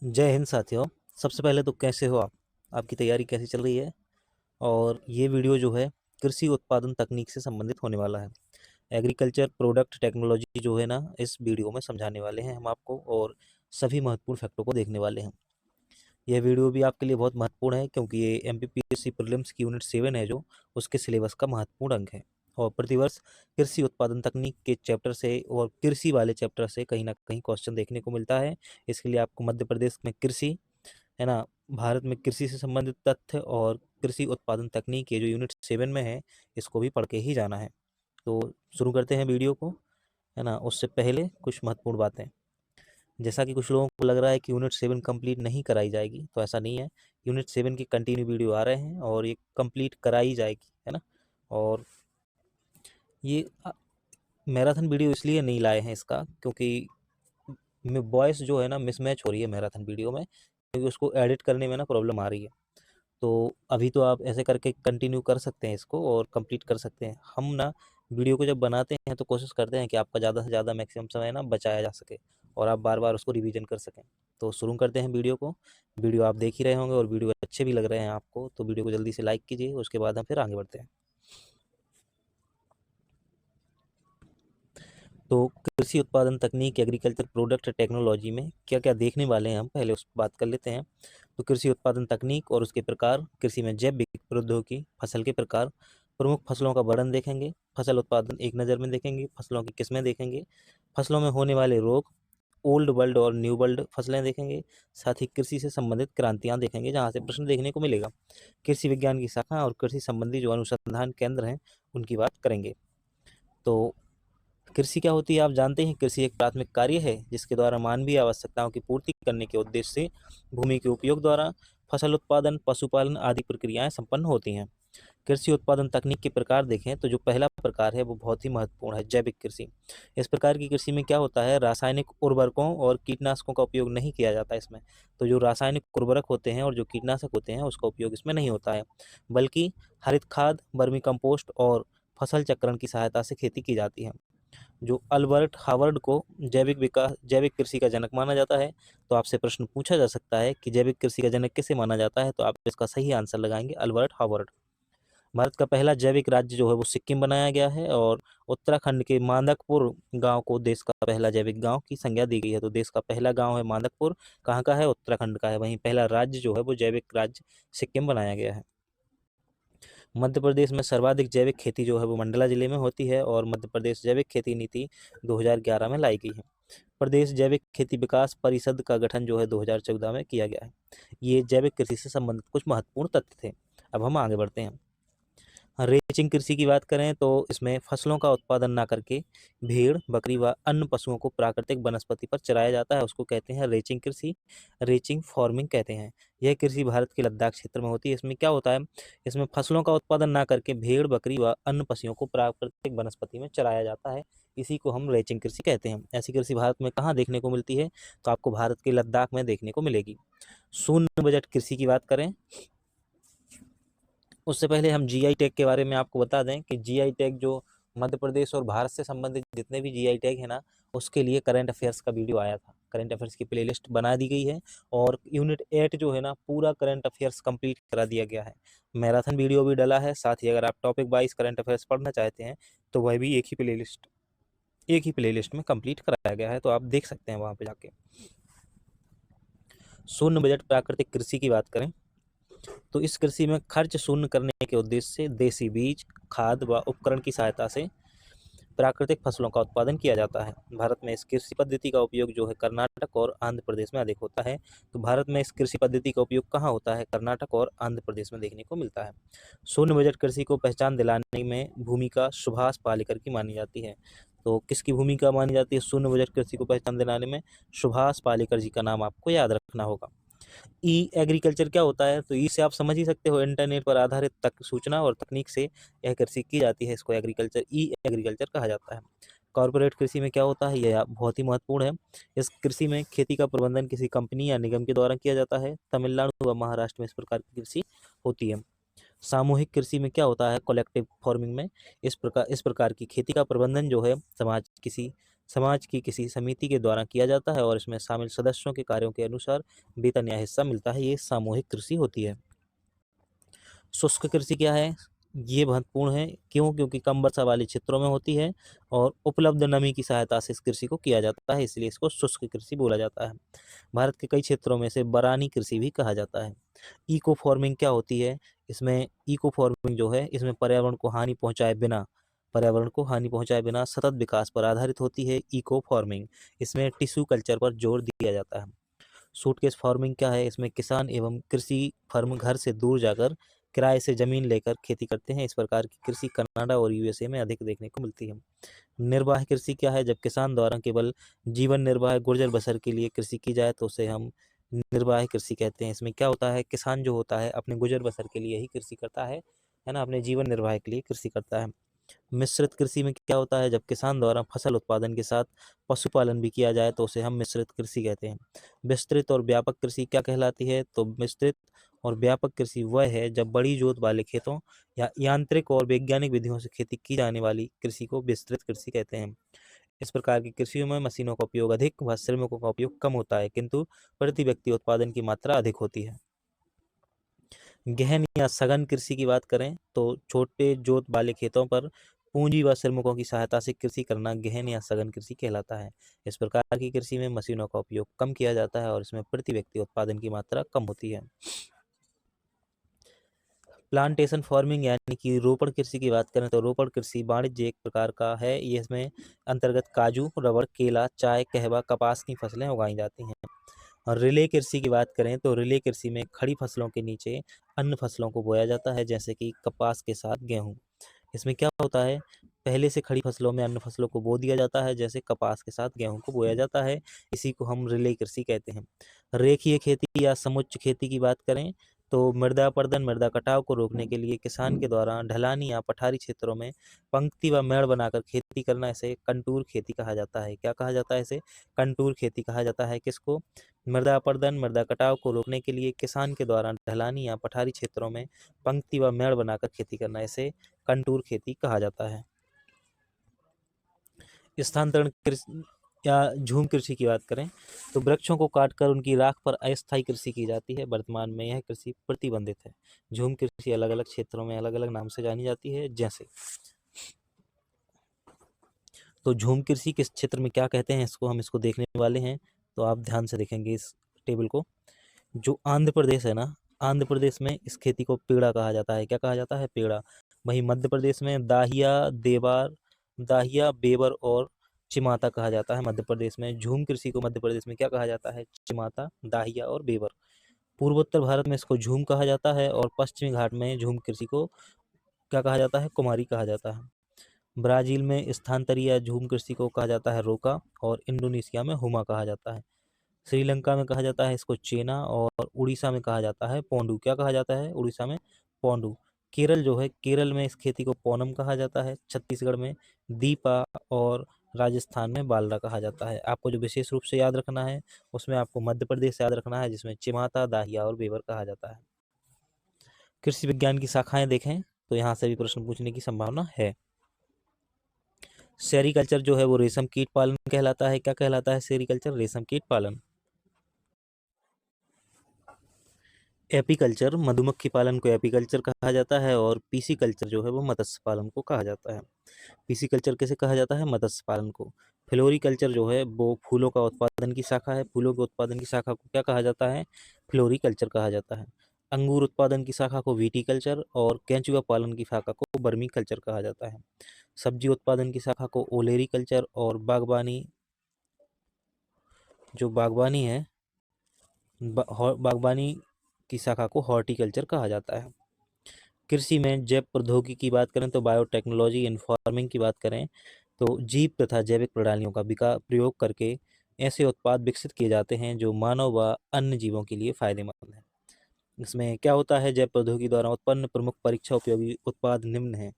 जय हिंद साथियों। सबसे पहले तो कैसे हो आप? आपकी तैयारी कैसी चल रही है? और ये वीडियो जो है कृषि उत्पादन तकनीक से संबंधित होने वाला है। एग्रीकल्चर प्रोडक्ट टेक्नोलॉजी जो है ना, इस वीडियो में समझाने वाले हैं हम आपको, और सभी महत्वपूर्ण फैक्टों को देखने वाले हैं। यह वीडियो भी आपके लिए बहुत महत्वपूर्ण है क्योंकि ये एमपीपीएससी प्रीलिम्स की यूनिट 7 है, जो उसके सिलेबस का महत्वपूर्ण अंग है। और प्रतिवर्ष कृषि उत्पादन तकनीक के चैप्टर से और कृषि वाले चैप्टर से कहीं ना कहीं क्वेश्चन देखने को मिलता है। इसके लिए आपको मध्य प्रदेश में कृषि, है ना, भारत में कृषि से संबंधित तथ्य और कृषि उत्पादन तकनीक, ये जो यूनिट 7 में है, इसको भी पढ़ के ही जाना है। तो शुरू करते हैं वीडियो को, है ना। उससे पहले कुछ महत्वपूर्ण बातें। जैसा कि कुछ लोगों को लग रहा है कि यूनिट 7 कंप्लीट नहीं कराई जाएगी, तो ऐसा नहीं है। यूनिट 7 की कंटिन्यू वीडियो आ रहे हैं और ये कंप्लीट कराई जाएगी, है ना। और ये मैराथन वीडियो इसलिए नहीं लाए हैं इसका, क्योंकि वॉइस जो है ना मिसमैच हो रही है मैराथन वीडियो में, क्योंकि उसको एडिट करने में ना प्रॉब्लम आ रही है। तो अभी तो आप ऐसे करके कंटिन्यू कर सकते हैं इसको और कंप्लीट कर सकते हैं। हम ना वीडियो को जब बनाते हैं तो कोशिश करते हैं कि आपका ज़्यादा से ज़्यादा मैक्सिमम समय ना बचाया जा सके और आप बार बार उसको रिवीजन कर सकें। तो शुरू करते हैं वीडियो को। वीडियो आप देख ही रहे होंगे और वीडियो अच्छे भी लग रहे हैं आपको, तो वीडियो को जल्दी से लाइक कीजिए। उसके बाद हम फिर आगे बढ़ते हैं। तो कृषि उत्पादन तकनीक, एग्रीकल्चर प्रोडक्ट टेक्नोलॉजी में क्या क्या देखने वाले हैं हम, पहले उस बात कर लेते हैं। तो कृषि उत्पादन तकनीक और उसके प्रकार, कृषि में जैविक प्रौद्योगिकी, फसल के प्रकार, प्रमुख फसलों का वर्णन देखेंगे, फसल उत्पादन एक नज़र में देखेंगे, फसलों की किस्में देखेंगे, फसलों में होने वाले रोग, ओल्ड वर्ल्ड और न्यू वर्ल्ड फसलें देखेंगे। साथ ही कृषि से संबंधित क्रांतियां देखेंगे, जहां से प्रश्न देखने को मिलेगा। कृषि विज्ञान की शाखा और कृषि संबंधी जो अनुसंधान केंद्र हैं, उनकी बात करेंगे। तो कृषि क्या होती है आप जानते हैं। कृषि एक प्राथमिक कार्य है जिसके द्वारा मानवीय आवश्यकताओं की पूर्ति करने के उद्देश्य से भूमि के उपयोग द्वारा फसल उत्पादन, पशुपालन आदि प्रक्रियाएं संपन्न होती हैं। कृषि उत्पादन तकनीक के प्रकार देखें तो जो पहला प्रकार है वो बहुत ही महत्वपूर्ण है, जैविक कृषि। इस प्रकार की कृषि में क्या होता है, रासायनिक उर्वरकों और कीटनाशकों का उपयोग नहीं किया जाता इसमें। तो जो रासायनिक उर्वरक होते हैं और जो कीटनाशक होते हैं उसका उपयोग इसमें नहीं होता है, बल्कि हरित खाद, वर्मी कंपोस्ट और फसल चक्रण की सहायता से खेती की जाती है। जो अल्बर्ट हावर्ड को जैविक कृषि का जनक माना जाता है। तो आपसे प्रश्न पूछा जा सकता है कि जैविक कृषि का जनक किसे माना जाता है, तो आप इसका सही आंसर लगाएंगे अल्बर्ट हावर्ड। भारत का पहला जैविक राज्य जो है वो सिक्किम बनाया गया है, और उत्तराखंड के मांदकपुर गांव को देश का पहला जैविक गांव की संज्ञा दी गई है। तो देश का पहला गांव है मांदकपुर, कहाँ का है, उत्तराखंड का है। वहीं पहला राज्य जो है वो जैविक राज्य सिक्किम बनाया गया है। मध्य प्रदेश में सर्वाधिक जैविक खेती जो है वो मंडला जिले में होती है, और मध्य प्रदेश जैविक खेती नीति 2011 में लाई गई है। प्रदेश जैविक खेती विकास परिषद का गठन जो है 2014 में किया गया है। ये जैविक कृषि से संबंधित कुछ महत्वपूर्ण तथ्य थे। अब हम आगे बढ़ते हैं। रेचिंग कृषि की बात करें तो इसमें फसलों का उत्पादन ना करके भेड़, बकरी व अन्य पशुओं को प्राकृतिक वनस्पति पर चराया जाता है, उसको कहते हैं रेचिंग कृषि, रेचिंग फार्मिंग कहते हैं। यह कृषि भारत के लद्दाख क्षेत्र में होती है। इसमें क्या होता है, इसमें फसलों का उत्पादन ना करके भेड़, बकरी व अन्य पशुओं को प्राकृतिक वनस्पति में चराया जाता है। इसी को हम रेचिंग कृषि कहते हैं। ऐसी कृषि भारत में कहाँ देखने को मिलती है, तो आपको भारत के लद्दाख में देखने को मिलेगी। शून्य बजट कृषि की बात करें, उससे पहले हम जीआई टैग के बारे में आपको बता दें कि जीआई टैग जो मध्य प्रदेश और भारत से संबंधित जितने भी जीआई टैग है ना, उसके लिए करंट अफेयर्स का वीडियो आया था। करंट अफेयर्स की प्लेलिस्ट बना दी गई है, और यूनिट 8 जो है ना पूरा करंट अफेयर्स कंप्लीट करा दिया गया है। मैराथन वीडियो भी डला है। साथ ही अगर आप टॉपिक वाइज करंट अफेयर्स पढ़ना चाहते हैं तो वह भी एक ही प्लेलिस्ट में कंप्लीट कराया गया है, तो आप देख सकते हैं वहाँ पे जाके। शून्य बजट प्राकृतिक कृषि की बात करें तो इस कृषि में खर्च शून्य करने के उद्देश्य से देसी बीज, खाद व उपकरण की सहायता से प्राकृतिक फसलों का उत्पादन किया जाता है। भारत में इस कृषि पद्धति का उपयोग जो है कर्नाटक और आंध्र प्रदेश में अधिक होता है। तो भारत में इस कृषि पद्धति का उपयोग कहाँ होता है, कर्नाटक और आंध्र प्रदेश में देखने को मिलता है। शून्य बजट कृषि को पहचान दिलाने में भूमिका सुभाष पालेकर की मानी जाती है। तो किसकी भूमिका मानी जाती है शून्य बजट कृषि को पहचान दिलाने में? सुभाष पालेकर जी का नाम आपको याद रखना होगा। ई एग्रीकल्चर क्या होता है, तो ई से आप समझ ही सकते हो, इंटरनेट पर आधारित तक सूचना और तकनीक से यह कृषि की जाती है, इसको एग्रीकल्चर, ई एग्रीकल्चर कहा जाता है। कॉर्पोरेट कृषि में क्या होता है, यह बहुत ही महत्वपूर्ण है। इस कृषि में खेती का प्रबंधन किसी कंपनी या निगम के द्वारा किया जाता है। तमिलनाडु व महाराष्ट्र में इस प्रकार की कृषि होती है। सामूहिक कृषि में क्या होता है, कलेक्टिव फार्मिंग में इस प्रकार की खेती का प्रबंधन जो है समाज किसी समाज की किसी समिति के द्वारा किया जाता है और इसमें शामिल सदस्यों के कार्यों के अनुसार वेतन या हिस्सा मिलता है। ये सामूहिक कृषि होती है। शुष्क कृषि क्या है? ये महत्वपूर्ण है। क्यों? क्योंकि कम वर्षा वाले क्षेत्रों में होती है और उपलब्ध नमी की सहायता से इस कृषि को किया जाता है, इसलिए इसको शुष्क कृषि बोला जाता है। भारत के कई क्षेत्रों में इसे बरानी कृषि भी कहा जाता है। इको फार्मिंग क्या होती है? इसमें इको फार्मिंग जो है, इसमें पर्यावरण को हानि पहुंचाए बिना सतत विकास पर आधारित होती है इको फार्मिंग। इसमें टिश्यू कल्चर पर जोर दिया जाता है। सूटकेस फार्मिंग क्या है? इसमें किसान एवं कृषि फर्म घर से दूर जाकर किराए से जमीन लेकर खेती करते हैं। इस प्रकार की कृषि कनाडा और यूएसए में अधिक देखने को मिलती है। निर्वाह कृषि क्या है? जब किसान द्वारा केवल जीवन निर्वाह गुर्जर बसर के लिए कृषि की जाए तो उसे हम निर्वाह कृषि कहते हैं। इसमें क्या होता है, किसान जो होता है अपने गुजर बसर के लिए ही कृषि करता है ना, अपने जीवन निर्वाह के लिए कृषि करता है। मिश्रित कृषि में क्या होता है, जब किसान द्वारा फसल उत्पादन के साथ पशुपालन भी किया जाए तो उसे हम मिश्रित कृषि कहते हैं। विस्तृत और व्यापक कृषि क्या कहलाती है? तो विस्तृत और व्यापक कृषि वह है जब बड़ी जोत वाले खेतों या यांत्रिक और वैज्ञानिक विधियों से खेती की जाने वाली कृषि को विस्तृत कृषि कहते हैं। इस प्रकार की कृषियों में मशीनों का उपयोग अधिक व श्रमिकों का उपयोग कम होता है, किंतु प्रति व्यक्ति उत्पादन की मात्रा अधिक होती है। गहन या सघन कृषि की बात करें तो छोटे जोत वाले खेतों पर पूंजी व श्रमिकों की सहायता से कृषि करना गहन या सघन कृषि कहलाता है। इस प्रकार की कृषि में मशीनों का उपयोग कम किया जाता है और इसमें प्रति व्यक्ति उत्पादन की मात्रा कम होती है। प्लांटेशन फार्मिंग यानी कि रोपण कृषि की बात करें तो रोपण कृषि वाणिज्य एक प्रकार का है। ये इसमें अंतर्गत काजू, रबड़, केला, चाय, कहवा, कपास की फसलें उगाई जाती हैं। और रिले कृषि की बात करें तो रिले कृषि में खड़ी फसलों के नीचे अन्य फसलों को बोया जाता है, जैसे कि कपास के साथ गेहूं। इसमें क्या होता है, पहले से खड़ी फसलों में अन्य फसलों को बो दिया जाता है, जैसे कपास के साथ गेहूं को बोया जाता है। इसी को हम रिले कृषि कहते हैं। रेखीय खेती या समुच्च खेती की बात करें तो मृदा अपरदन, मृदा कटाव को रोकने के लिए किसान के द्वारा ढलानी या पठारी क्षेत्रों में पंक्ति व मेड़ बनाकर खेती करना, इसे कंटूर खेती कहा जाता है। क्या कहा जाता है? इसे कंटूर खेती कहा जाता है। किसको? मृदा अपरदन, मृदा कटाव को रोकने के लिए किसान के द्वारा ढलानी या पठारी क्षेत्रों में पंक्ति व मेड़ बनाकर खेती करना, इसे कंटूर खेती कहा जाता है। स्थानांतरण कृषि या झूम कृषि की बात करें तो वृक्षों को काटकर उनकी राख पर अस्थायी कृषि की जाती है। वर्तमान में यह कृषि प्रतिबंधित है। झूम कृषि अलग अलग क्षेत्रों में अलग अलग नाम से जानी जाती है। जैसे तो झूम कृषि किस क्षेत्र में क्या कहते हैं, इसको हम देखने वाले हैं। तो आप ध्यान से देखेंगे इस टेबल को। जो आंध्र प्रदेश है ना, आंध्र प्रदेश में इस खेती को पेड़ा कहा जाता है। क्या कहा जाता है? पेड़ा। वहीं मध्य प्रदेश में दाहिया, बेवर और चिमाता कहा जाता है। मध्य प्रदेश में झूम कृषि को मध्य प्रदेश में क्या कहा जाता है? चिमाता, दाहिया और बेवर। पूर्वोत्तर भारत में इसको झूम कहा जाता है और पश्चिमी घाट में झूम कृषि को क्या कहा जाता है? कुमारी कहा जाता है। ब्राजील में स्थानांतरी या झूम कृषि को कहा जाता है रोका और इंडोनेशिया में हुमा कहा जाता है। श्रीलंका में कहा जाता है इसको चेना और उड़ीसा में कहा जाता है पोंडू। क्या कहा जाता है उड़ीसा में? पोंडू। केरल जो है, केरल में इस खेती को पोनम कहा जाता है। छत्तीसगढ़ में दीपा और राजस्थान में बालरा कहा जाता है। आपको जो विशेष रूप से याद रखना है उसमें आपको मध्य प्रदेश याद रखना है, जिसमें चिमाता, दाहिया और बेवर कहा जाता है। कृषि विज्ञान की शाखाएं देखें तो यहाँ से भी प्रश्न पूछने की संभावना है। सेरीकल्चर जो है वो रेशम कीट पालन कहलाता है। क्या कहलाता है सेरीकल्चर? रेशम कीट पालन। एपीकल्चर, मधुमक्खी पालन को एपीकल्चर कहा जाता है और पीसी कल्चर जो है वो मत्स्य पालन को कहा जाता है। पीसी कल्चर कैसे कहा जाता है? मत्स्य पालन को। फ्लोरीकल्चर जो है वो फूलों का उत्पादन की शाखा है। फूलों के उत्पादन की शाखा को क्या कहा जाता है? फ्लोरीकल्चर कहा जाता है। अंगूर उत्पादन की शाखा को विटीकल्चर और केंचुआ पालन की शाखा को बर्मी कल्चर कहा जाता है। सब्जी उत्पादन की शाखा को ओलेरी कल्चर और बागवानी है, बागवानी की शाखा को हॉर्टिकल्चर कहा जाता है। कृषि में जैव प्रौद्योगिकी की बात करें तो बायोटेक्नोलॉजी इन फार्मिंग की बात करें तो जीव तथा जैविक प्रणालियों का प्रयोग करके ऐसे उत्पाद विकसित किए जाते हैं जो मानव व अन्य जीवों के लिए फायदेमंद हैं। इसमें क्या होता है, जैव प्रौद्योगिकी द्वारा उत्पन्न प्रमुख परीक्षा उपयोगी उत्पाद निम्न है।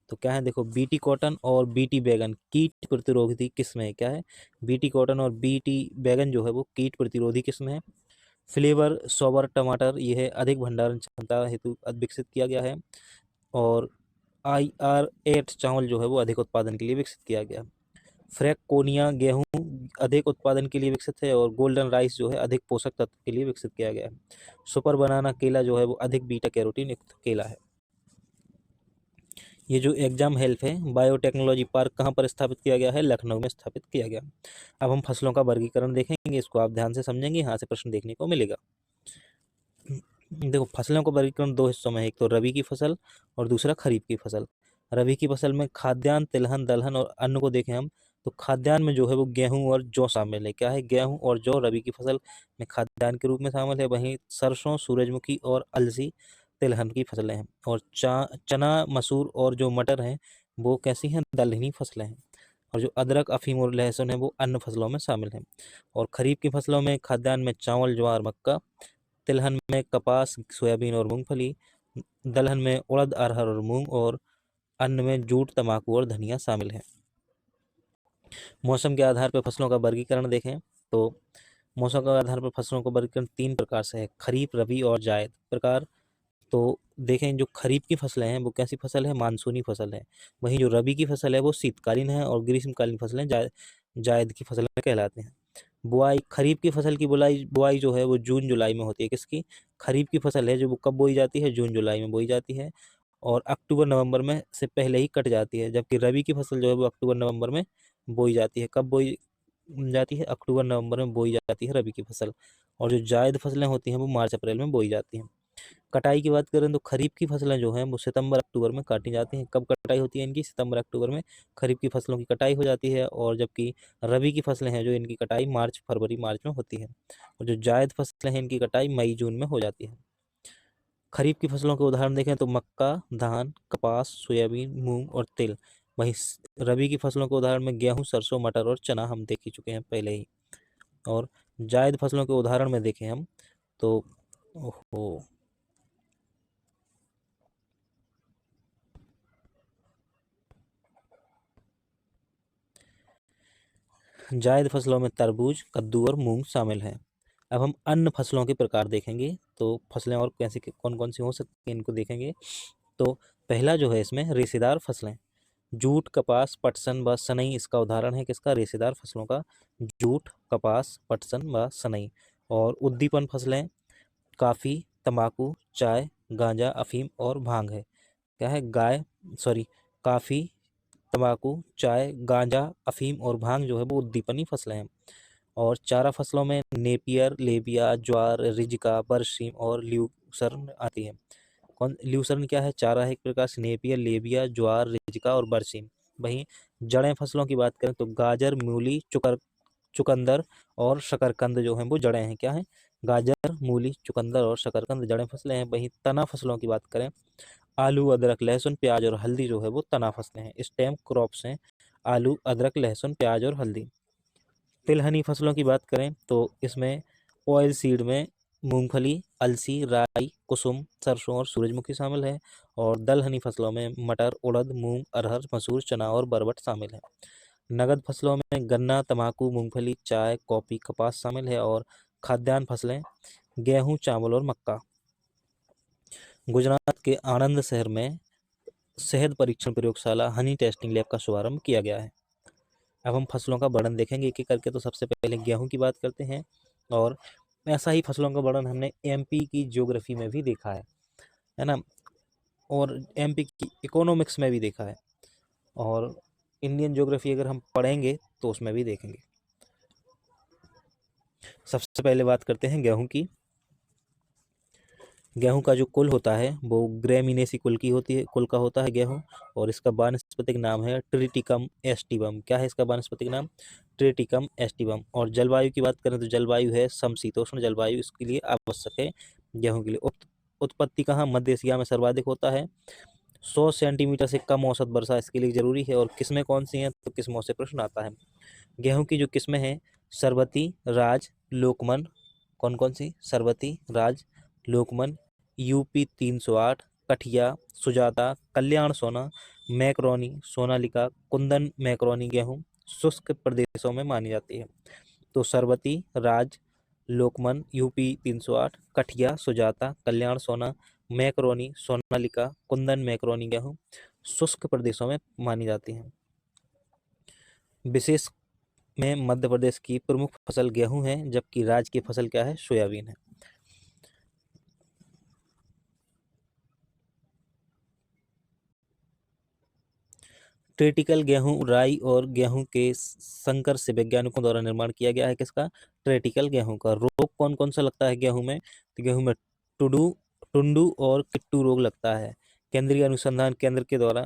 तो क्या है, देखो, बीटी कॉटन और बीटी बैगन कीट प्रतिरोधी किस्म है। क्या है? बीटी कॉटन और बीटी बैगन जो है वो कीट प्रतिरोधी किस्म है। फ्लेवर सोवर टमाटर यह है अधिक भंडारण क्षमता हेतु विकसित किया गया है। और IR8 चावल जो है वो अधिक उत्पादन के लिए विकसित किया गया। फ्रैंकोनिया गेहूं अधिक उत्पादन के लिए विकसित है, और गोल्डन राइस जो है अधिक पोषक तत्व के लिए विकसित किया गया है। सुपर बनाना केला जो है वो अधिक बीटा कैरोटीन युक्त केला है। ये जो एग्जाम हेल्थ है बायोटेक्नोलॉजी पार्क कहाँ पर स्थापित किया गया है? लखनऊ में स्थापित किया गया। अब हम फसलों का वर्गीकरण देखेंगे, इसको आप ध्यान से समझेंगे, यहाँ से प्रश्न देखने को मिलेगा। देखो, फसलों का वर्गीकरण दो हिस्सों में है, एक तो रबी की फसल और दूसरा खरीफ की फसल। रबी की फसल में खाद्यान्न, तिलहन, दलहन और अन्न को देखें हम, तो खाद्यान्न में जो है वो गेहूं और जौ शामिल है। क्या है? गेहूं और जौ रबी की फसल में खाद्यान्न के रूप में शामिल है। वहीं सरसों, सूरजमुखी और अलसी तिलहन की फसलें हैं। और चना, मसूर और जो मटर हैं वो कैसी हैं? दलहनी फसलें हैं। और जो अदरक, अफीम और लहसुन है वो अन्य फसलों में शामिल हैं। और खरीफ की फसलों में खाद्यान्न में चावल, ज्वार, मक्का, तिलहन में कपास, सोयाबीन और मूंगफली, दलहन में उड़द, अरहर और मूंग, और अन्न में जूट, तंबाकू और धनिया शामिल है। मौसम के आधार पर फसलों का वर्गीकरण देखें तो मौसम के आधार पर फसलों का वर्गीकरण तीन प्रकार से है, खरीफ, रबी और जायद प्रकार। तो देखें, जो खरीफ की फसलें हैं वो कैसी फसल है? मानसूनी फसल है। वहीं जो रबी की फसल है वो शीतकालीन है, और ग्रीष्मकालीन फसलें जायद की फसलें कहलाते हैं। बुआई, खरीफ की फसल की बुआई जो है वो जून जुलाई में होती है। किसकी? खरीफ की फसल है जो वो कब बोई जाती है? जून जुलाई में बोई जाती है, और अक्टूबर नवंबर में से पहले ही कट जाती है। जबकि रबी की फसल जो है वो अक्टूबर नवंबर में बोई जाती है। कब बोई जाती है? अक्टूबर नवंबर में बोई जाती है रबी की फसल। और जो जायद फसलें होती हैं वो मार्च अप्रैल में बोई जाती हैं। कटाई की बात करें तो खरीफ की फसलें जो हैं वो सितंबर अक्टूबर में काटी जाती हैं। कब कटाई होती है इनकी? सितंबर अक्टूबर में खरीफ की फसलों की कटाई हो जाती है। और जबकि रबी की फसलें हैं जो इनकी कटाई मार्च, फरवरी, मार्च में होती है। और जो जायद फसलें हैं इनकी कटाई मई, जून में हो जाती है। खरीफ की फसलों के उदाहरण देखें तो मक्का, धान, कपास, सोयाबीन, मूंग और तिल। वहीं रबी की फसलों के उदाहरण में गेहूं, सरसों, मटर और चना हम देख ही चुके हैं पहले ही। और जायद फसलों के उदाहरण में देखें हम तो ओहो, जायद फसलों में तरबूज, कद्दू और मूंग शामिल हैं। अब हम अन्य फसलों के प्रकार देखेंगे, तो फसलें और कैसी कौन कौन सी हो सकती हैं इनको देखेंगे। तो पहला जो है इसमें रेशेदार फसलें, जूट, कपास, पटसन व सनई इसका उदाहरण है। किसका? रेशेदार फसलों का। जूट, कपास, पटसन व सनई। और उद्दीपन फसलें काफ़ी, तंबाकू, चाय, गांजा, अफीम और भांग है। क्या है? काफ़ी, तंबाकू, चाय, गांजा, अफीम और भांग जो है वो उद्दीपनी फसलें हैं। और चारा फसलों में नेपियर, लेबिया, ज्वार, रिजिका, बरसीम और ल्यूसर्न आती है। कौन? ल्यूसर्न क्या है? चारा है एक प्रकार से। नेपियर, लेबिया, ज्वार, रिजिका और बरसीम। वहीं जड़ें फसलों की बात करें तो गाजर, मूली, चुकंदर और शकरकंद जो हैं वो जड़ें हैं। क्या हैं? गाजर, मूली, चुकंदर और शकरकंद जड़ें फसलें हैं। वहीं तना फसलों की बात करें, आलू, अदरक, लहसुन, प्याज और हल्दी जो है वो तना फसलें हैं। स्टेम क्रॉप्स हैं आलू, अदरक, लहसुन, प्याज और हल्दी। तिलहनी फसलों की बात करें तो इसमें ऑयल सीड में मूंगफली, अलसी, राई, कुसुम, सरसों और सूरजमुखी शामिल है। और दलहनी फसलों में मटर, उड़द, मूंग, अरहर, मसूर, चना और बरबट शामिल है। नगद फसलों में गन्ना, तंबाकू, मूंगफली, चाय, कॉफी, कपास शामिल है। और खाद्यान्न फसलें गेहूं, चावल और मक्का। गुजरात के आणंद शहर में शहद परीक्षण प्रयोगशाला हनी टेस्टिंग लैब का शुभारंभ किया गया है। अब हम फसलों का वर्णन देखेंगे एक एक करके। तो सबसे पहले गेहूं की बात करते हैं, और ऐसा ही फसलों का वर्णन हमने एमपी की ज्योग्राफी में भी देखा है ना, और एमपी की इकोनॉमिक्स में भी देखा है, और इंडियन ज्योग्राफी अगर हम पढ़ेंगे तो उसमें भी देखेंगे। सबसे पहले बात करते हैं गेहूं की। गेहूं का जो कुल होता है वो ग्रेमिनेसी कुल का होता है गेहूं। और इसका वानस्पतिक नाम है ट्रिटिकम एस्टिवम। क्या है इसका वानस्पतिक नाम? Triticum aestivum. और जलवायु की बात करें तो जलवायु है समशीतोष्ण जलवायु इसके लिए आवश्यक है गेहूं के लिए। उत्पत्ति कहाँ? मध्य एशिया में सर्वाधिक होता है। 100 सेंटीमीटर से कम औसत वर्षा इसके लिए जरूरी है। और किस्में कौन सी हैं? तो किस्मों से प्रश्न आता है। गेहूं की जो किस्में हैं, सरबती, राज, लोकमन। कौन कौन सी? सरबती, राज, लोकमन, यूपी 308, कठिया, सुजाता, कल्याण सोना, मैक्रोनी, सोनालिका, कुंदन मैक्रोनी गेहूं शुष्क प्रदेशों में मानी जाती है। तो सरबती, राज, लोकमन, यूपी 308, कठिया, सुजाता, कल्याण सोना, मैक्रोनी, सोनालिका, कुंदन मैक्रोनी गेहूं शुष्क प्रदेशों में मानी जाती हैं। विशेष में मध्य प्रदेश की प्रमुख फसल गेहूं है, जबकि राज्य की फसल क्या है? सोयाबीन है। ट्रेटिकल गेहूं राई और गेहूं के संकर से वैज्ञानिकों द्वारा निर्माण किया गया है। किसका? ट्रेटिकल गेहूं का। रोग कौन कौन सा लगता है गेहूं में? तो गेहूं में टुडू टुंडू और किट्टू रोग लगता है। केंद्रीय अनुसंधान केंद्र के द्वारा,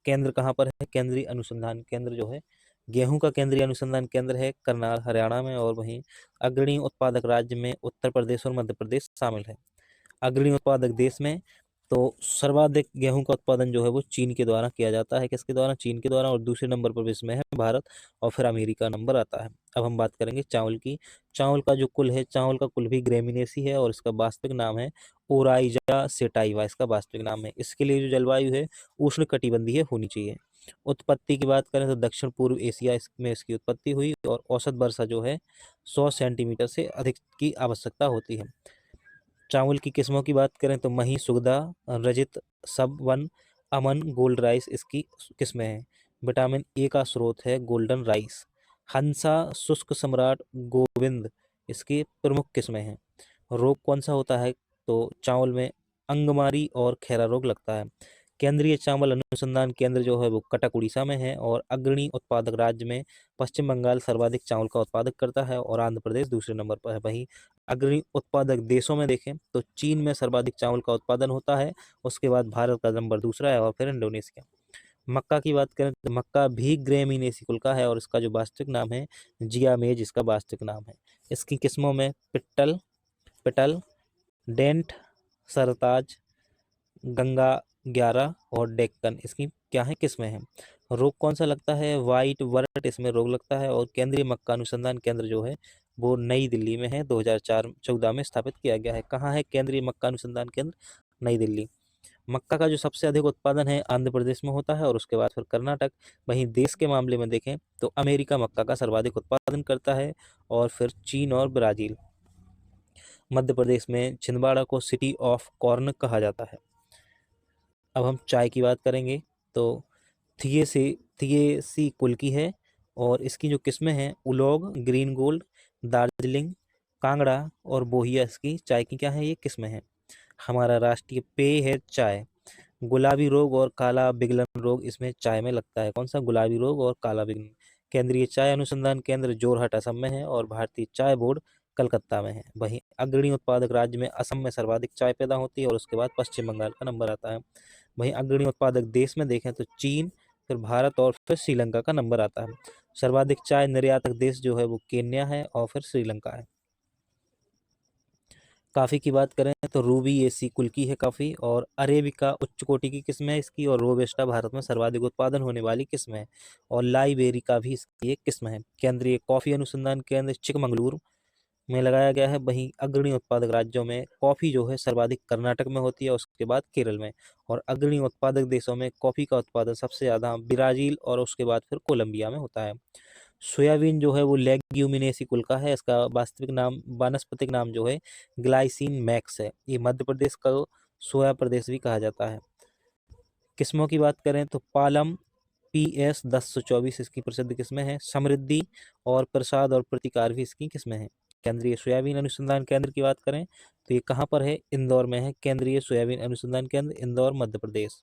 केंद्र कहाँ पर है? केंद्रीय अनुसंधान केंद्र जो है गेहूं का केंद्रीय अनुसंधान केंद्र है करनाल हरियाणा में, और वहीं अग्रणी उत्पादक राज्य में उत्तर प्रदेश और मध्य प्रदेश शामिल है। अग्रणी उत्पादक देश में तो सर्वाधिक गेहूं का उत्पादन जो है वो चीन के द्वारा किया जाता है। किसके द्वारा? चीन के द्वारा। और दूसरे नंबर पर विश्व में है भारत, और फिर अमेरिका नंबर आता है। अब हम बात करेंगे चावल की। चावल का जो कुल है, चावल का कुल भी ग्रेमिनेसी है, और इसका वास्तविक नाम है ओराइजा सेटाइवा, इसका वास्तविक नाम है। इसके लिए जो जलवायु है उष्ण कटिबंधीय होनी चाहिए। उत्पत्ति की बात करें तो दक्षिण पूर्व एशिया में इसकी उत्पत्ति हुई, और औसत वर्षा जो है 100 सेंटीमीटर से अधिक की आवश्यकता होती है। चावल की किस्मों की बात करें तो मही, सुगदा, रजित, सब वन, अमन, गोल्ड राइस इसकी किस्में हैं। विटामिन ए का स्रोत है गोल्डन राइस। हंसा, शुष्क सम्राट, गोविंद इसकी प्रमुख किस्में हैं। रोग कौन सा होता है? तो चावल में अंगमारी और खैरा रोग लगता है। केंद्रीय चावल अनुसंधान केंद्र जो है वो कटक उड़ीसा में है, और अग्रणी उत्पादक राज्य में पश्चिम बंगाल सर्वाधिक चावल का उत्पादक करता है, और आंध्र प्रदेश दूसरे नंबर पर है। वहीं अग्रणी उत्पादक देशों में देखें तो चीन में सर्वाधिक चावल का उत्पादन होता है, उसके बाद भारत का नंबर दूसरा है, और फिर इंडोनेशिया। मक्का की बात करें तो मक्का भी ग्रेमिनेसी कुल का है, और इसका जो वास्तविक नाम है जियामेज, इसका वास्तविक नाम है। इसकी किस्मों में पिट्टल, पिटल, डेंट, सरताज, गंगा 11 और डेक्कन इसकी क्या है? किस्में हैं। रोग कौन सा लगता है? वाइट वर्ट इसमें रोग लगता है। और केंद्रीय मक्का अनुसंधान केंद्र जो है वो नई दिल्ली में है, 2014 में स्थापित किया गया है। कहाँ है केंद्रीय मक्का अनुसंधान केंद्र? नई दिल्ली। मक्का का जो सबसे अधिक उत्पादन है आंध्र प्रदेश में होता है, और उसके बाद फिर कर्नाटक। वहीं देश के मामले में देखें तो अमेरिका मक्का का सर्वाधिक उत्पादन करता है, और फिर चीन और ब्राजील। मध्य प्रदेश में छिंदवाड़ा को सिटी ऑफ कॉर्न कहा जाता है। अब हम चाय की बात करेंगे तो थिएसी कुल की है, और इसकी जो किस्में हैं उलोग, ग्रीन गोल्ड, दार्जिलिंग, कांगड़ा और बोहिया इसकी चाय की क्या है? ये किस्में हैं। हमारा राष्ट्रीय पेय है चाय। गुलाबी रोग और काला बिगलन रोग इसमें चाय में लगता है। कौन सा? गुलाबी रोग और काला बिगलन। केंद्रीय चाय अनुसंधान केंद्र जोरहाट असम में है, और भारतीय चाय बोर्ड कलकत्ता में है। वहीं अग्रणी उत्पादक राज्य में असम में सर्वाधिक चाय पैदा होती है, और उसके बाद पश्चिम बंगाल का नंबर आता है। वहीं अग्रणी उत्पादक देश में देखें तो चीन, फिर भारत और फिर श्रीलंका का नंबर आता है। सर्वाधिक चाय निर्यातक देश जो है वो केन्या है, और फिर श्रीलंका है। काफ़ी की बात करें तो रूबी एसी कुल की है काफ़ी, और अरेबिका उच्च कोटि की किस्म है इसकी, और रोबस्टा भारत में सर्वाधिक उत्पादन होने वाली किस्म है, और लाइबेरी का भी इसकी एक किस्म है। केंद्रीय कॉफ़ी अनुसंधान केंद्र चिकमंगलुरु में लगाया गया है। वहीं अग्रणी उत्पादक राज्यों में कॉफ़ी जो है सर्वाधिक कर्नाटक में होती है, उसके बाद केरल में। और अग्रणी उत्पादक देशों में कॉफ़ी का उत्पादन सबसे ज़्यादा ब्राज़ील और उसके बाद फिर कोलंबिया में होता है। सोयाबीन जो है वो लेग्यूमिनेसी कुल का है, इसका वास्तविक नाम, वानस्पतिक नाम जो है ग्लाइसिन मैक्स है। ये मध्य प्रदेश का सोया प्रदेश भी कहा जाता है। किस्मों की बात करें तो पालम, PS 1024 इसकी प्रसिद्ध किस्में हैं। समृद्धि और प्रसाद और प्रतिकार भी इसकी किस्में हैं। केंद्रीय सोयाबीन अनुसंधान केंद्र की बात करें तो ये कहाँ पर है? इंदौर में है। केंद्रीय सोयाबीन अनुसंधान केंद्र इंदौर, मध्य प्रदेश।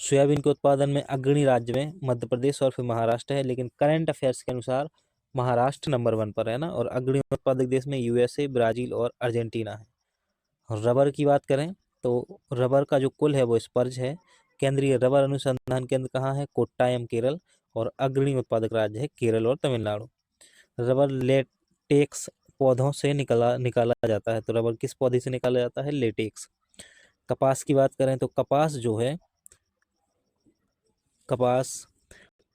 सोयाबीन के उत्पादन में अग्रणी राज्य में मध्य प्रदेश और फिर महाराष्ट्र है, लेकिन करंट अफेयर्स के अनुसार महाराष्ट्र नंबर 1 पर है ना। और अग्रणी उत्पादक देश में USA, ब्राजील और अर्जेंटीना है। रबर की बात करें तो रबर का जो कुल है वो स्पर्ज है। केंद्रीय रबर अनुसंधान केंद्र कहाँ है? कोट्टायम, केरल। और अग्रणी उत्पादक राज्य है केरल और तमिलनाडु। रबर लेटेक्स पौधों से निकाला निकाला जाता है, तो रबर किस पौधे से निकाला जाता है? लेटेक्स। कपास की बात करें तो कपास जो है, कपास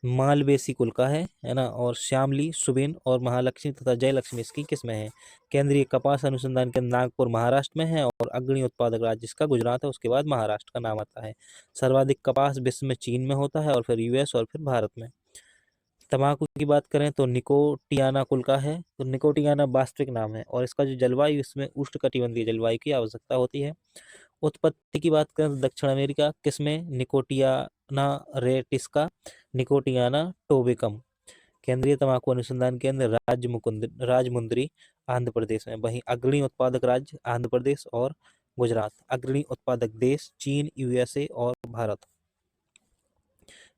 मालवेसी कुल का है ना। और श्यामली, सुबिन और महालक्ष्मी तथा जयलक्ष्मी इसकी किस्में हैं। केंद्रीय कपास अनुसंधान केंद्र नागपुर महाराष्ट्र में है, और अग्रणी उत्पादक राज्य जिसका गुजरात है, उसके बाद महाराष्ट्र का नाम आता है। सर्वाधिक कपास विश्व में चीन में होता है, और फिर US और फिर भारत में। तंबाकू की बात करें तो निकोटियाना कुल का है, तो निकोटियाना वास्तविक नाम है, और इसका जो जलवायु, इसमें उष्णकटिबंधीय जलवायु की आवश्यकता होती है। उत्पत्ति की बात करें तो दक्षिण अमेरिका, किसमें? निकोटियाना रेटिस्का। निकोटियाना टोबेकम। केंद्रीय तंबाकू अनुसंधान केंद्र राजमुंदरी आंध्र प्रदेश में। वहीं अग्रणी उत्पादक राज्य आंध्र प्रदेश और गुजरात। अग्रणी उत्पादक देश चीन, यूएसए और भारत।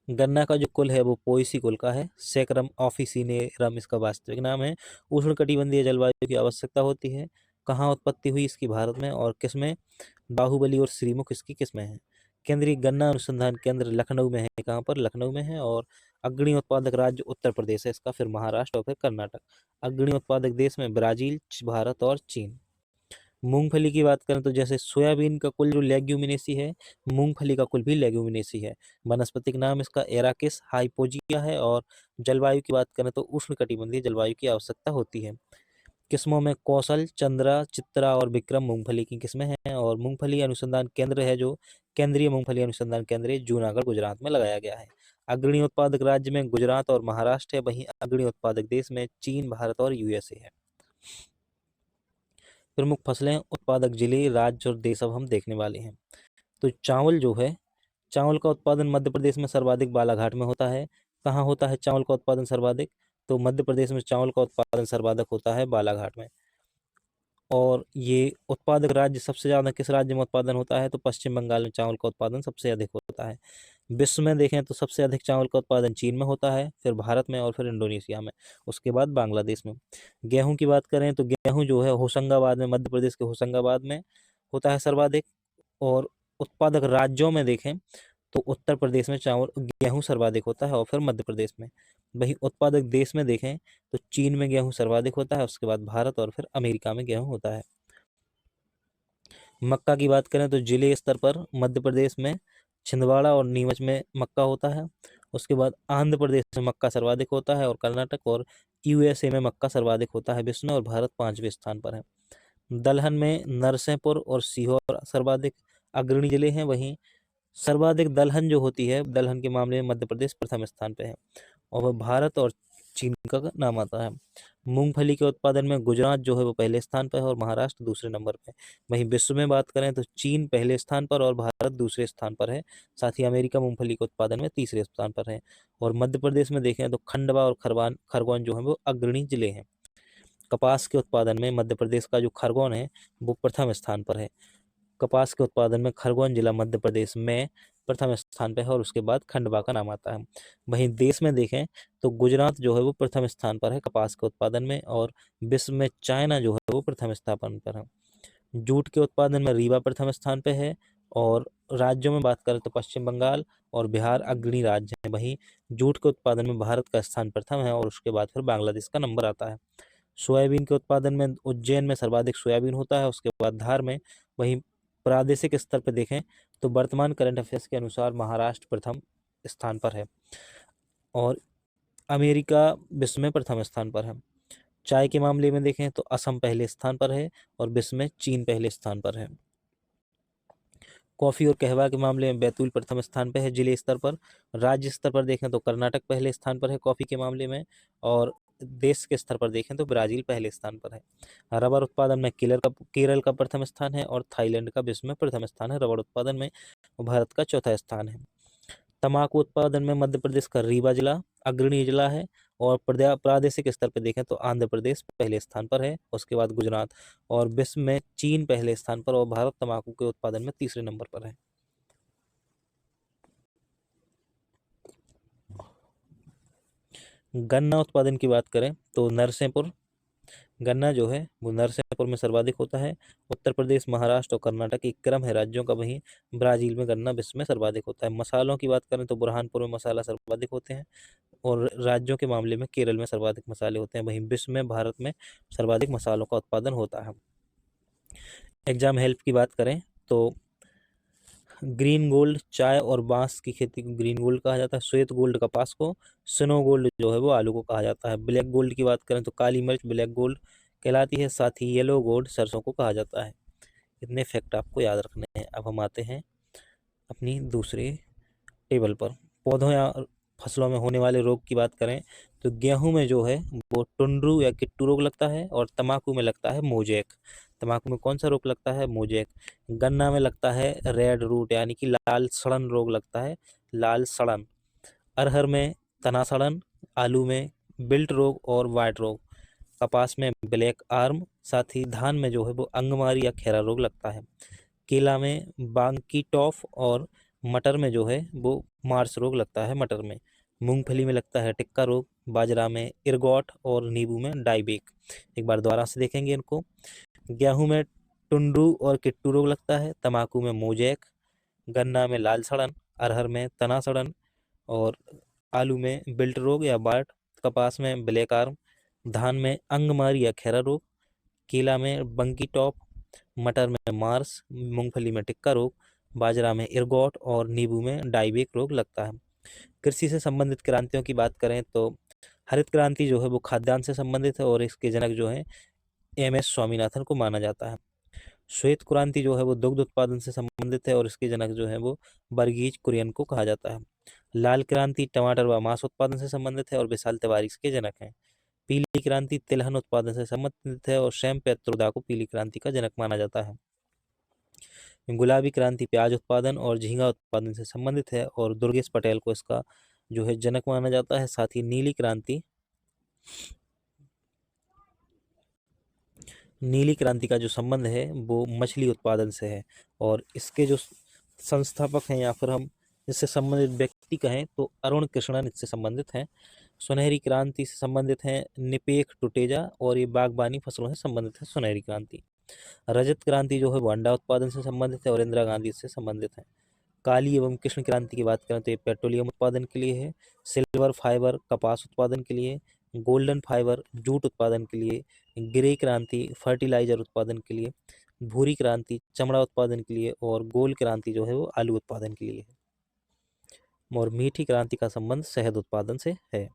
गन्ना का जो कुल है वो पोएसी कुल का है। सैकरम ऑफिसिनेरम इसका वास्तविक नाम है। उष्णकटिबंधीय जलवायु की आवश्यकता होती है। कहाँ उत्पत्ति हुई इसकी? भारत में। और किसमें? बाहुबली और श्रीमुख इसकी किस्में हैं। केंद्रीय गन्ना अनुसंधान केंद्र लखनऊ में है। कहाँ पर? लखनऊ में है। और अग्रणी उत्पादक राज्य उत्तर प्रदेश है इसका, फिर महाराष्ट्र और फिर कर्नाटक। अग्रणी उत्पादक देश में ब्राजील, भारत और चीन। मूंगफली की बात करें तो जैसे सोयाबीन का कुल जो लेग्यूमिनेसी है, मूंगफली का कुल भी लेग्यूमिनेसी है। वानस्पतिक नाम इसका एराकिस हाइपोजिया है। और जलवायु की बात करें तो उष्णकटिबंधीय जलवायु की आवश्यकता होती है। किस्मों में कौशल, चंद्रा, चित्रा और विक्रम मूंगफली की किस्में हैं। और मूंगफली अनुसंधान केंद्र है जो केंद्रीय मूंगफली अनुसंधान केंद्र है, जूनागढ़ गुजरात में लगाया गया है। अग्रणी उत्पादक राज्य में गुजरात और महाराष्ट्र है। वहीं अग्रणी उत्पादक देश में चीन, भारत और यूएसए है। प्रमुख फसलें, उत्पादक जिले, राज्य और देश अब हम देखने वाले हैं। तो चावल जो है, चावल का उत्पादन मध्य प्रदेश में सर्वाधिक बालाघाट में होता है। कहाँ होता है चावल का उत्पादन सर्वाधिक? तो मध्य प्रदेश में चावल का उत्पादन सर्वाधिक होता है बालाघाट में। और ये उत्पादक राज्य सबसे ज़्यादा किस राज्य में उत्पादन होता है? तो पश्चिम बंगाल में चावल का उत्पादन सबसे अधिक होता है। विश्व में देखें तो सबसे अधिक चावल का उत्पादन चीन में होता है, फिर भारत में और फिर इंडोनेशिया में, उसके बाद बांग्लादेश में। गेहूं की बात करें तो गेहूं जो है होशंगाबाद में, मध्य प्रदेश के होशंगाबाद में होता है सर्वाधिक। और उत्पादक राज्यों में देखें तो उत्तर प्रदेश में चावल गेहूं सर्वाधिक होता है और फिर मध्य प्रदेश में। वहीं उत्पादक देश में देखें तो चीन में गेहूं सर्वाधिक होता है, उसके बाद भारत और फिर अमेरिका में गेहूं होता है। मक्का की बात करें तो जिले स्तर पर मध्य प्रदेश में छिंदवाड़ा और नीमच में मक्का होता है। उसके बाद आंध्र प्रदेश में मक्का सर्वाधिक होता है और कर्नाटक और यूएसए में मक्का सर्वाधिक होता है विश्व में, और भारत 5वें स्थान पर है। दलहन में नरसिंहपुर और सीहोर सर्वाधिक अग्रणी जिले हैं। वहीं सर्वाधिक दलहन जो होती है, दलहन के मामले में मध्य प्रदेश प्रथम स्थान पे है और वह भारत और चीन का नाम आता है। मूंगफली के उत्पादन में गुजरात जो है वो पहले स्थान पर है और महाराष्ट्र दूसरे नंबर पे। वहीं विश्व में बात करें तो चीन पहले स्थान पर और भारत दूसरे स्थान पर है। साथ ही अमेरिका मूंगफली के उत्पादन में तीसरे स्थान पर है। और मध्य प्रदेश में देखें तो खंडवा और खरगोन जो है वो अग्रणी जिले हैं। कपास के उत्पादन में मध्य प्रदेश का जो खरगोन है वो प्रथम स्थान पर है। कपास के उत्पादन में खरगोन जिला मध्य प्रदेश में प्रथम स्थान पर है और उसके बाद खंडवा का नाम आता है। वहीं देश में देखें तो गुजरात जो है वो प्रथम स्थान पर है कपास के उत्पादन में, और विश्व में चाइना जो है वो प्रथम स्थान पर है। जूट के उत्पादन में रीवा प्रथम स्थान पर है। और राज्यों में बात करें तो पश्चिम बंगाल और बिहार अग्रणी राज्य हैं। वहीं जूट के उत्पादन में भारत का स्थान प्रथम है और उसके बाद फिर बांग्लादेश का नंबर आता है। सोयाबीन के उत्पादन में उज्जैन में सर्वाधिक सोयाबीन होता है, उसके बाद धार में। वहीं प्रादेशिक स्तर पर देखें तो वर्तमान करंट अफेयर्स के अनुसार महाराष्ट्र प्रथम स्थान पर है और अमेरिका विश्व में प्रथम स्थान पर है। चाय के मामले में देखें तो असम पहले स्थान पर है और विश्व में चीन पहले स्थान पर है। कॉफी और कहवा के मामले में बैतूल प्रथम स्थान पर है जिले स्तर पर। राज्य स्तर पर देखें तो कर्नाटक पहले स्थान पर है कॉफी के मामले में, और देश के स्तर पर देखें तो ब्राजील पहले स्थान पर है। रबर उत्पादन में केरल का प्रथम स्थान है और थाईलैंड का विश्व में प्रथम स्थान है रबर उत्पादन में। भारत का चौथा स्थान है। तंबाकू उत्पादन में मध्य प्रदेश का रीवा जिला अग्रणी जिला है। और प्रादेशिक स्तर पर देखें तो आंध्र प्रदेश पहले स्थान पर है, उसके बाद गुजरात, और विश्व में चीन पहले स्थान पर और भारत तंबाकू के उत्पादन में तीसरे नंबर पर है। गन्ना उत्पादन की बात करें तो नरसिंहपुर गन्ना जो है वो नरसिंहपुर में सर्वाधिक होता है। उत्तर प्रदेश, महाराष्ट्र और कर्नाटक एक क्रम है राज्यों का। वहीं ब्राजील में गन्ना विश्व में सर्वाधिक होता है। मसालों की बात करें तो बुरहानपुर में मसाला सर्वाधिक होते हैं और राज्यों के मामले में केरल में सर्वाधिक मसाले होते हैं। वहीं विश्व में भारत में सर्वाधिक मसालों का उत्पादन होता है। एग्जाम हेल्प की बात करें तो ग्रीन गोल्ड चाय और बांस की खेती को ग्रीन गोल्ड कहा जाता है। श्वेत गोल्ड कपास को, स्नो गोल्ड जो है वो आलू को कहा जाता है। ब्लैक गोल्ड की बात करें तो काली मिर्च ब्लैक गोल्ड कहलाती है। साथ ही येलो गोल्ड सरसों को कहा जाता है। इतने फैक्ट आपको याद रखने हैं। अब हम आते हैं अपनी दूसरे टेबल पर। पौधों या फसलों में होने वाले रोग की बात करें तो गेहूं में जो है वो टुंड्रू या किट्टू रोग लगता है और तंबाकू में लगता है मोजेक। तंबाकू में कौन सा रोग लगता है? मोजेक। गन्ना में लगता है रेड रूट यानी कि लाल सड़न रोग लगता है, लाल सड़न। अरहर में तना सड़न, आलू में बिल्ट रोग और वाइट रोग, कपास में ब्लैक आर्म, साथ ही धान में जो है वो अंगमारी या खैरा रोग लगता है। केला में बांकी टॉफ और मटर में जो है वो मार्स रोग लगता है मटर में। मूंगफली में लगता है टिक्का रोग, बाजरा में इरगॉट और नींबू में डाइबेक। एक बार दोबारा से देखेंगे इनको। गेहूं में टुंड्रू और किट्टू रोग लगता है, तंबाकू में मोजैक, गन्ना में लाल सड़न, अरहर में तना सड़न और आलू में बिल्ट रोग या बाट, कपास में ब्लैक आर्म, धान में अंगमारी या खैरा रोग, केला में बंकी टॉप, मटर में मार्स, मूंगफली में टिक्का रोग, बाजरा में इरगॉट और नींबू में डाइबेक रोग लगता है। कृषि से संबंधित क्रांतियों की बात करें तो हरित क्रांति जो है वो खाद्यान्न से संबंधित है और इसके जनक जो है एम एस स्वामीनाथन को माना जाता है। श्वेत क्रांति जो है वो दुग्ध उत्पादन से संबंधित है और इसके जनक जो है वो वर्गीज कुरियन को कहा जाता है। लाल क्रांति टमाटर व मांस उत्पादन से संबंधित है और विशाल तिवारी इसके जनक हैं। पीली क्रांति तिलहन उत्पादन से संबंधित है और शैम पेत्रोदा को पीली क्रांति का जनक माना जाता है। गुलाबी क्रांति प्याज उत्पादन और झींगा उत्पादन से संबंधित है और दुर्गेश पटेल को इसका जो है जनक माना जाता है। साथ ही नीली क्रांति का जो संबंध है वो मछली उत्पादन से है और इसके जो संस्थापक हैं या फिर हम इससे संबंधित व्यक्ति कहें तो अरुण कृष्णन इससे संबंधित हैं। सुनहरी क्रांति से संबंधित हैं निपेख टुटेजा और ये बागबानी फसलों से संबंधित है सुनहरी क्रांति। रजत क्रांति जो है वो अंडा उत्पादन से संबंधित है और इंदिरा गांधी इससे संबंधित है। काली एवं कृष्ण क्रांति की बात करें तो ये पेट्रोलियम उत्पादन के लिए है। सिल्वर फाइबर कपास उत्पादन के लिए, गोल्डन फाइबर जूट उत्पादन के लिए, ग्रे क्रांति फर्टिलाइजर उत्पादन के लिए, भूरी क्रांति चमड़ा उत्पादन के लिए और गोल क्रांति जो है वो आलू उत्पादन के लिए है। और मीठी क्रांति का संबंध शहद उत्पादन से है।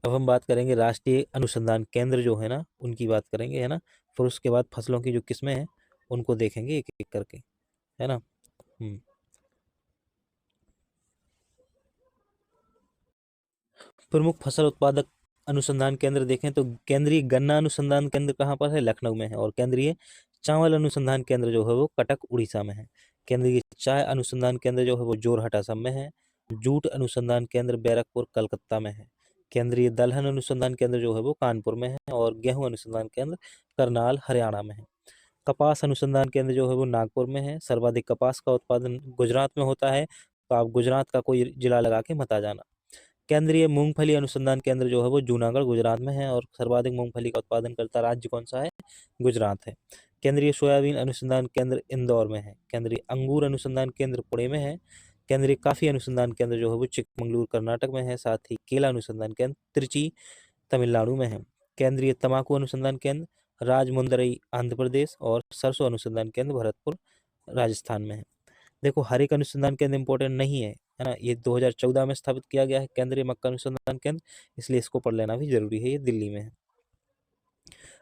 अब हम बात करेंगे राष्ट्रीय अनुसंधान केंद्र जो है ना उनकी बात करेंगे, है ना। फिर उसके बाद फसलों की जो किस्में हैं उनको देखेंगे एक एक करके, है ना। प्रमुख फसल उत्पादक अनुसंधान केंद्र देखें तो केंद्रीय गन्ना अनुसंधान केंद्र कहाँ पर है? लखनऊ में है। और केंद्रीय चावल अनुसंधान केंद्र जो है वो कटक उड़ीसा में है। केंद्रीय चाय अनुसंधान केंद्र जो है वो जोरहट असम में है। जूट अनुसंधान केंद्र बैरकपुर कलकत्ता में है। केंद्रीय दलहन अनुसंधान केंद्र जो है वो कानपुर में है और गेहूं अनुसंधान केंद्र करनाल हरियाणा में है। कपास अनुसंधान केंद्र जो है वो नागपुर में है। सर्वाधिक कपास का उत्पादन गुजरात में होता है, तो आप गुजरात का कोई जिला लगा के मत आ जाना। केंद्रीय मूंगफली अनुसंधान केंद्र जो है वो जूनागढ़ गुजरात में है और सर्वाधिक मूंगफली का उत्पादन करता राज्य कौन सा है? गुजरात है। केंद्रीय सोयाबीन अनुसंधान केंद्र इंदौर में है। केंद्रीय अंगूर अनुसंधान केंद्र पुणे में है। केंद्रीय काफी अनुसंधान केंद्र जो है वो चिकमंगलूर कर्नाटक में है। साथ ही केला अनुसंधान केंद्र त्रिची तमिलनाडु में है। केंद्रीय तंबाकू अनुसंधान केंद्र राजमुंदरई आंध्र प्रदेश और सरसों अनुसंधान केंद्र भरतपुर राजस्थान में है। देखो हर एक अनुसंधान केंद्र इंपॉर्टेंट नहीं है ना। ये 2014 में स्थापित किया गया है केंद्रीय मक्का अनुसंधान केंद्र, इसलिए इसको पढ़ लेना भी जरूरी है। ये दिल्ली में है।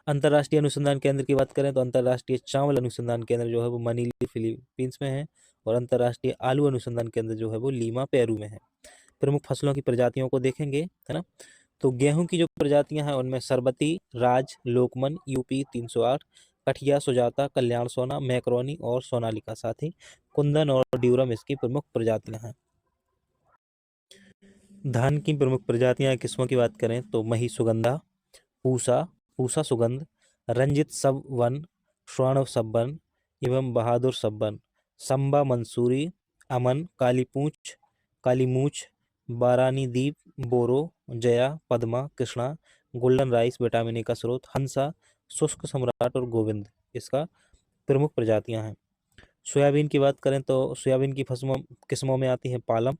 अंतर्राष्ट्रीय अनुसंधान केंद्र की बात करें तो अंतर्राष्ट्रीय चावल अनुसंधान केंद्र जो है वो मनीला फिलीपींस में है और अंतर्राष्ट्रीय आलू अनुसंधान केंद्र जो है वो लीमा पेरू में है। प्रमुख फसलों की प्रजातियों को देखेंगे, है ना। तो गेहूं की जो प्रजातियां हैं उनमें सरबती, राज, लोकमन, यूपी 308, कठिया, सुजाता, कल्याण सोना, मैक्रोनी और सोनालिका, साथ ही कुंदन और ड्यूरम इसकी प्रमुख प्रजातियां हैं। धान की प्रमुख प्रजातियां किस्मों की बात करें तो मही सुगंधा, पूसा, पूसा सुगंध, रंजित सब वन, स्वर्ण सब वन एवं बहादुर सब वन, संबा मंसूरी, अमन, काली पूंछ, काली मूछ, बारानी दीप, Boro, Jaya, Padma, Krishna, golden rice vitamin A का स्रोत, हंसा, शुष्क सम्राट और गोविंद इसका प्रमुख प्रजातियां हैं। सोयाबीन की बात करें तो सोयाबीन की फसलों किस्मों में आती हैं पालम,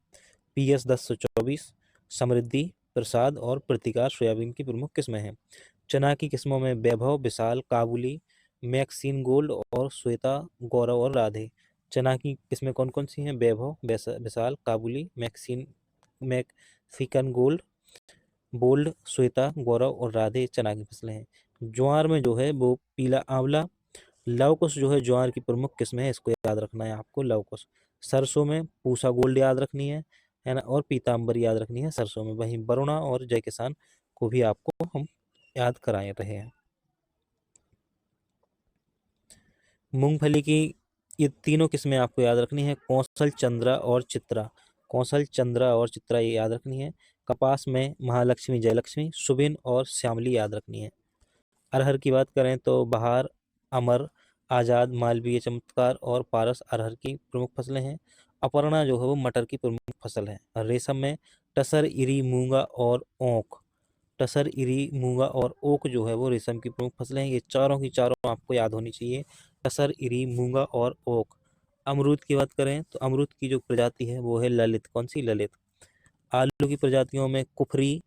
PS 1024, समृद्धि, प्रसाद और प्रतिकार सोयाबीन की प्रमुख किस्में हैं। चना की किस्मों में वैभव, विशाल, काबुली, मैक्सीन गोल्ड और श्वेता, गौरव और राधे। चना की किस्में कौन कौन सी हैं? वैभव, विशाल, काबुली, मैक्सिकन गोल्ड, बोल्ड, श्वेता, गौरव और राधे चना की फसलें हैं। ज्वार में जो है वो पीला आंवला, लवकुश जो है ज्वार की प्रमुख किस्म है, इसको याद रखना है आपको, लवकुश। सरसों में पूसा गोल्ड याद रखनी है ना, और पीताम्बर याद रखनी है सरसों में। वहीं वरुणा और जय किसान को भी आपको हम याद कराए रहे हैं। मूंगफली की ये तीनों किस्में आपको याद रखनी है, कौशल, चंद्रा और चित्रा। कौशल, चंद्रा और चित्रा ये याद रखनी है। कपास में महालक्ष्मी, जयलक्ष्मी, सुबिन और श्यामली याद रखनी है। अरहर की बात करें तो बहार, अमर, आज़ाद, मालवीय, चमत्कार और पारस अरहर की प्रमुख फसलें हैं। अपर्णा जो है वो मटर की प्रमुख फसल है। रेशम में टसर, इरी, मूंगा और ओक। टसर, इरी, मूंगा और ओक जो है वो रेशम की प्रमुख फसलें हैं। ये चारों की चारों आपको याद होनी चाहिए, टसर, इरी, मूंगा और ओक। अमरूद की बात करें तो अमरूद की जो प्रजाति है वो है ललित। कौन सी? ललित। आलू की प्रजातियों में कुफरी,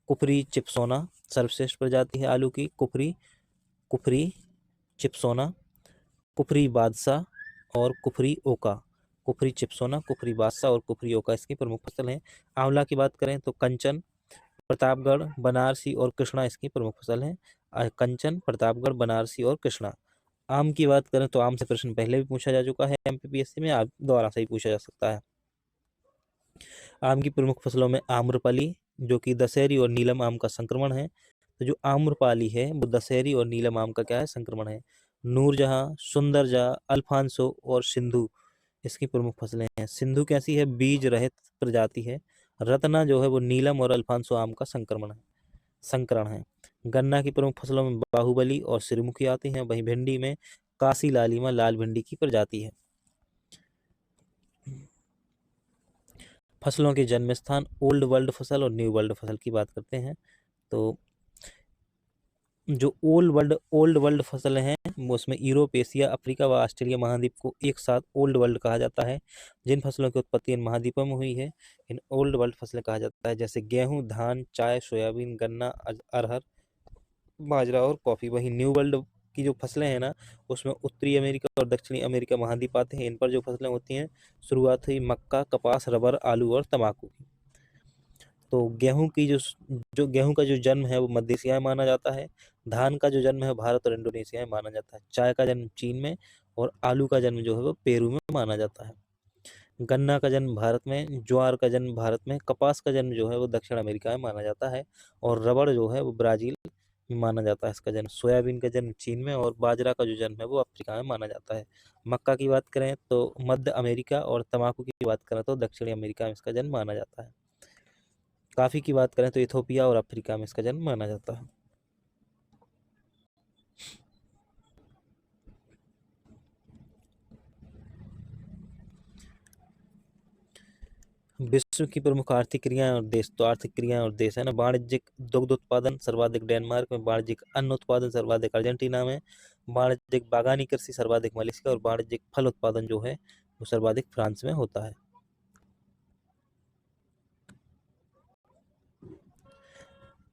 कुफरी चिप्सोना सर्वश्रेष्ठ प्रजाति है आलू की। कुफरी, कुफरी चिप्सोना, कुफरी बादशाह और कुफरी ओका। कुफरी चिप्सोना, कुफरी बादशाह और कुफरी ओका इसकी प्रमुख फसल हैं। आंवला की बात करें तो कंचन, प्रतापगढ़, बनारसी और कृष्णा इसकी प्रमुख फसल है। कंचन, प्रतापगढ़, बनारसी और कृष्णा। आम की बात करें तो आम से प्रश्न पहले भी पूछा जा चुका है एमपीपीएससी में, आप दोबारा से ही पूछा जा सकता है। आम की प्रमुख फसलों में आम्रपाली जो कि दशहरी और नीलम आम का संक्रमण है। तो जो आम्रपाली है वो दशहरी और नीलम आम का क्या है? संक्रमण है। नूरजहां, सुंदरजहां, अल्फांसो और सिंधु इसकी प्रमुख फसलें हैं। सिंधु कैसी है? बीज रहित प्रजाति है। रत्ना जो है वो नीलम और अल्फांसो आम का संकरण है। गन्ना की प्रमुख फसलों में बाहुबली और सिरमुखी आती हैं। वहीं भिंडी में काशी लालिमा लाल भिंडी की प्रजाति है। फसलों के जन्म स्थान, ओल्ड वर्ल्ड फसल और न्यू वर्ल्ड फसल की बात करते हैं तो जो ओल्ड वर्ल्ड फसलें हैं वो उसमें यूरोप, एशिया, अफ्रीका व ऑस्ट्रेलिया महाद्वीप को एक साथ ओल्ड वर्ल्ड कहा जाता है। जिन फसलों की उत्पत्ति इन महाद्वीपों में हुई है इन ओल्ड वर्ल्ड फसलें कहा जाता है, जैसे गेहूं, धान, चाय, सोयाबीन, गन्ना, अरहर, बाजरा और कॉफी। वहीं न्यू वर्ल्ड की जो फसलें हैं ना उसमें उत्तरी अमेरिका और दक्षिणी अमेरिका महाद्वीप आते हैं। इन पर जो फसलें होती हैं शुरुआत हुई मक्का, कपास, रबर, आलू और तंबाकू की। तो गेहूं की जो गेहूं का जो जन्म है वो मध्य एशिया में माना जाता है। धान का जो जन्म है भारत और इंडोनेशिया में माना जाता है। चाय का जन्म चीन में और आलू का जन्म जो है वो पेरू में माना जाता है। गन्ना का जन्म भारत में, ज्वार का जन्म भारत में, कपास का जन्म जो है वो दक्षिण अमेरिका में माना जाता है और रबड़ जो है वो ब्राजील में माना जाता है इसका जन्म। सोयाबीन का जन्म चीन में और बाजरा का जो जन्म है वो अफ्रीका में माना जाता है। मक्का की बात करें तो मध्य अमेरिका और तंबाकू की बात करें तो दक्षिणी अमेरिका में इसका जन्म माना जाता है। कॉफी की बात करें तो इथोपिया और अफ्रीका में इसका जन्म माना जाता है। विश्व की प्रमुख आर्थिक क्रियाएं और देश, तो आर्थिक क्रियाएं और देश है ना, वाणिज्यिक दुग्ध उत्पादन सर्वाधिक डेनमार्क में, वाणिज्यिक अन्न उत्पादन सर्वाधिक अर्जेंटीना में, वाणिज्यिक बागानी कृषि सर्वाधिक मलेशिया और वाणिज्यिक फल उत्पादन जो है वो सर्वाधिक फ्रांस में होता है।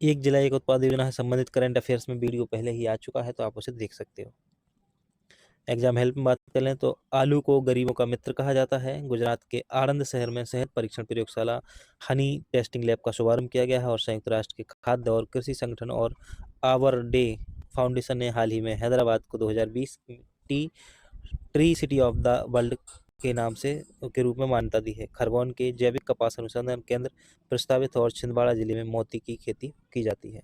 1 जुलाई एक उत्पाद योजना से संबंधित करंट अफेयर्स में वीडियो पहले ही आ चुका है तो आप उसे देख सकते हो। एग्जाम हेल्प में बात कर लें तो आलू को गरीबों का मित्र कहा जाता है। गुजरात के आणंद शहर में शहद परीक्षण प्रयोगशाला हनी टेस्टिंग लैब का शुभारंभ किया गया है और संयुक्त राष्ट्र के खाद्य और कृषि संगठन और आवर डे फाउंडेशन ने हाल ही में हैदराबाद को 2020 tea tree city of the world के नाम से के रूप में मान्यता दी है। खरगोन के जैविक कपास अनुसंधान केंद्र प्रस्तावित और छिंदवाड़ा जिले में मोती की खेती की जाती है।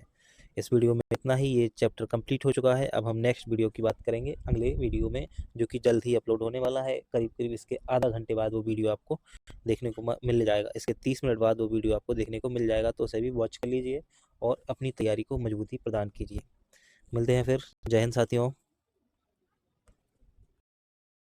इस वीडियो में इतना ही, ये चैप्टर कंप्लीट हो चुका है। अब हम नेक्स्ट वीडियो की बात करेंगे अगले वीडियो में, जो कि जल्द ही अपलोड होने वाला है। करीब करीब इसके आधा घंटे बाद वो वीडियो आपको देखने को मिल जाएगा। इसके 30 मिनट बाद वो वीडियो आपको देखने को मिल जाएगा, तो उसे भी वॉच कर लीजिए और अपनी तैयारी को मजबूती प्रदान कीजिए। मिलते हैं फिर। जय हिंद साथियों।